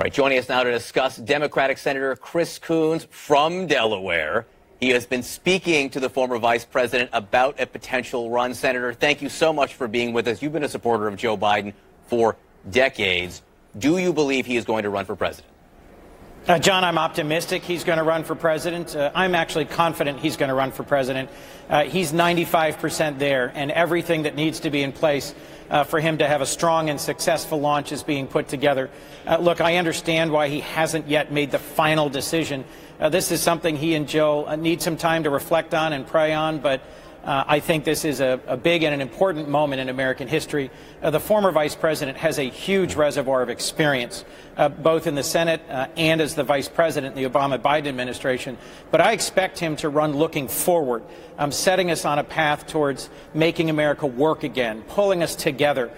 right, joining us now to discuss Democratic Senator Chris Coons from Delaware. He has been speaking to the former vice president about a potential run. Senator, thank you so much for being with us. You've been a supporter of Joe Biden for decades. Do you believe he is going to run for president? John, I'm optimistic he's going to run for president. I'm actually confident he's going to run for president. He's 95% there, and everything that needs to be in place for him to have a strong and successful launch is being put together. Look, I understand why he hasn't yet made the final decision. This is something he and Jill need some time to reflect on and pray on, but I think this is a big and an important moment in American history. The former vice president has a huge reservoir of experience, both in the Senate and as the vice president in the Obama-Biden administration. But I expect him to run looking forward, setting us on a path towards making America work again, pulling us together,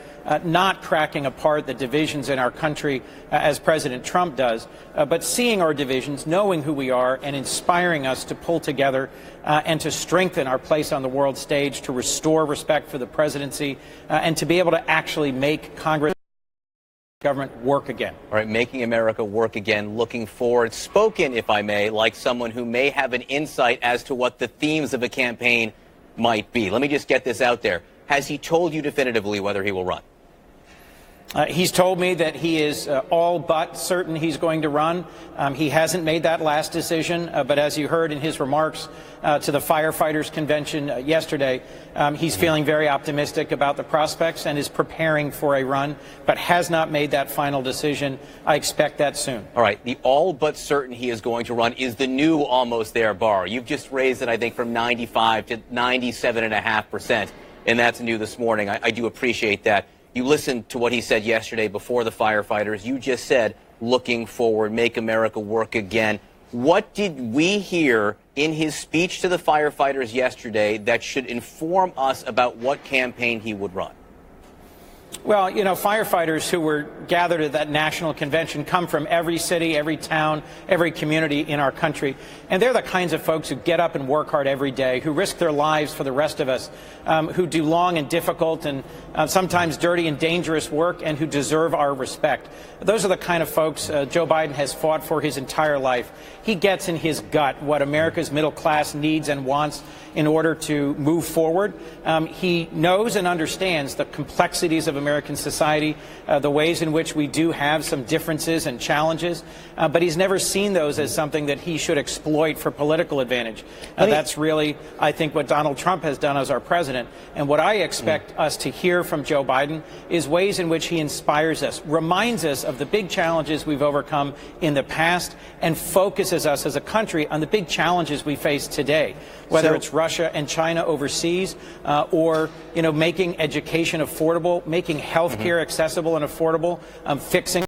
not cracking apart the divisions in our country as President Trump does, but seeing our divisions, knowing who we are, and inspiring us to pull together and to strengthen our place on the world stage, to restore respect for the presidency, and to be able to actually make Congress government work again. All right, making America work again, looking forward. Spoken, if I may, like someone who may have an insight as to what the themes of a campaign might be. Let me just get this out there. Has he told you definitively whether he will run? He's told me that he is all but certain he's going to run. He hasn't made that last decision, but as you heard in his remarks to the firefighters convention yesterday, he's feeling very optimistic about the prospects and is preparing for a run, but has not made that final decision. I expect that soon. All right. The all but certain he is going to run is the new almost there bar. You've just raised it, I think, from 95 to 97.5%, and that's new this morning. I do appreciate that. You listened to what he said yesterday before the firefighters. You just said, looking forward, make America work again. What did we hear in his speech to the firefighters yesterday that should inform us about what campaign he would run? Well, you know, firefighters who were gathered at that national convention come from every city, every town, every community in our country. And they're the kinds of folks who get up and work hard every day, who risk their lives for the rest of us, who do long and difficult and sometimes dirty and dangerous work, and who deserve our respect. Those are the kind of folks Joe Biden has fought for his entire life. He gets in his gut what America's middle class needs and wants in order to move forward. He knows and understands the complexities of American society, the ways in which we do have some differences and challenges, but he's never seen those as something that he should exploit for political advantage. That's really, I think, what Donald Trump has done as our president. And what I expect us to hear from Joe Biden is ways in which he inspires us, reminds us of the big challenges we've overcome in the past, and focuses us as a country on the big challenges we face today, whether it's Russia and China overseas, or, you know, making education affordable, making health care accessible and affordable, fixing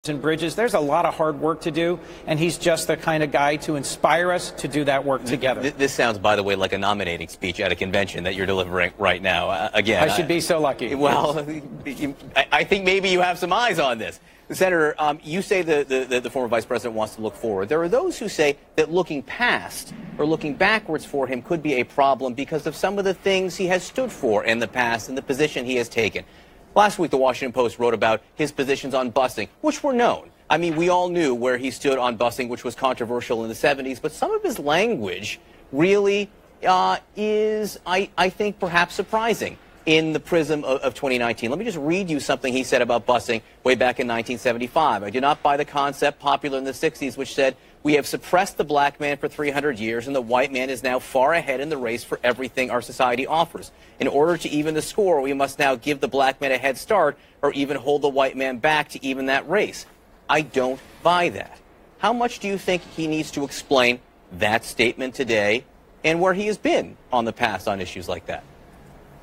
and bridges. There's a lot of hard work to do, and he's just the kind of guy to inspire us to do that work together. This sounds, by the way, like a nominating speech at a convention that you're delivering right now. Again, I should be so lucky. Well, I think maybe you have some eyes on this. Senator, you say the former vice president wants to look forward. There are those who say that looking past or looking backwards for him could be a problem because of some of the things he has stood for in the past and the position he has taken. Last week, the Washington Post wrote about his positions on busing, which were known. I mean, we all knew where he stood on busing, which was controversial in the 70s. But some of his language really is, I think, perhaps surprising in the prism of 2019. Let me just read you something he said about busing way back in 1975. I do not buy the concept popular in the 60s, which said, we have suppressed the black man for 300 years, and the white man is now far ahead in the race for everything our society offers. In order to even the score, we must now give the black man a head start or even hold the white man back to even that race. I don't buy that. How much do you think he needs to explain that statement today and where he has been on the past on issues like that?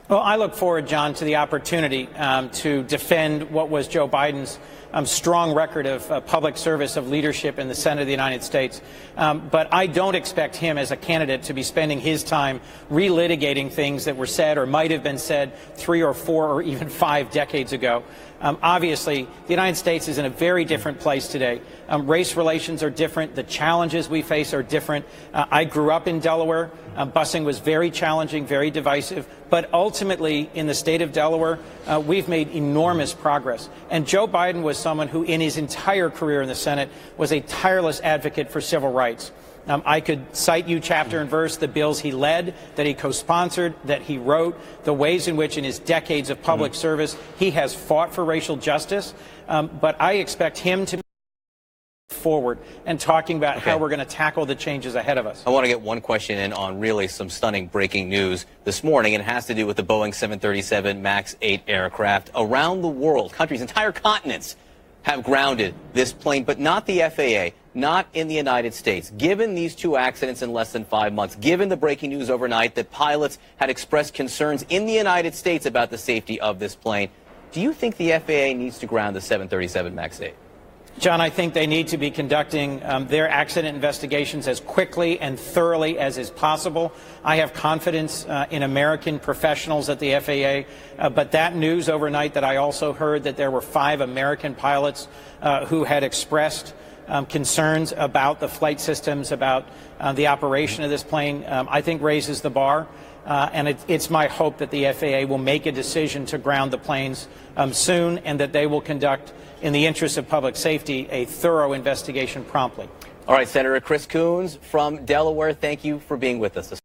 Well, I look forward, John, to the opportunity to defend what was Joe Biden's strong record of public service, of leadership in the Senate of the United States. But I don't expect him as a candidate to be spending his time relitigating things that were said or might have been said 3 or 4 or even 5 decades ago. Obviously, the United States is in a very different place today. Race relations are different. The challenges we face are different. I grew up in Delaware. Busing was very challenging, very divisive. But ultimately, in the state of Delaware, we've made enormous progress. And Joe Biden was someone who, in his entire career in the Senate, was a tireless advocate for civil rights. I could cite you chapter and verse the bills he led, that he co-sponsored, that he wrote, the ways in which in his decades of public service he has fought for racial justice. But I expect him to move forward and talking about how we're going to tackle the changes ahead of us. I want to get one question in on really some stunning breaking news this morning, and it has to do with the Boeing 737 MAX 8 aircraft. Around the world, countries, entire continents have grounded this plane, but not the FAA. Not in the United States. Given these two accidents in less than 5 months, given the breaking news overnight that pilots had expressed concerns in the United States about the safety of this plane, do you think the FAA needs to ground the 737 MAX 8? John, I think they need to be conducting their accident investigations as quickly and thoroughly as is possible. I have confidence in American professionals at the FAA, but that news overnight that I also heard that there were 5 American pilots who had expressed concerns about the flight systems, about the operation of this plane, I think raises the bar. And it's my hope that the FAA will make a decision to ground the planes soon, and that they will conduct, in the interest of public safety, a thorough investigation promptly. All right, Senator Chris Coons from Delaware, thank you for being with us this morning.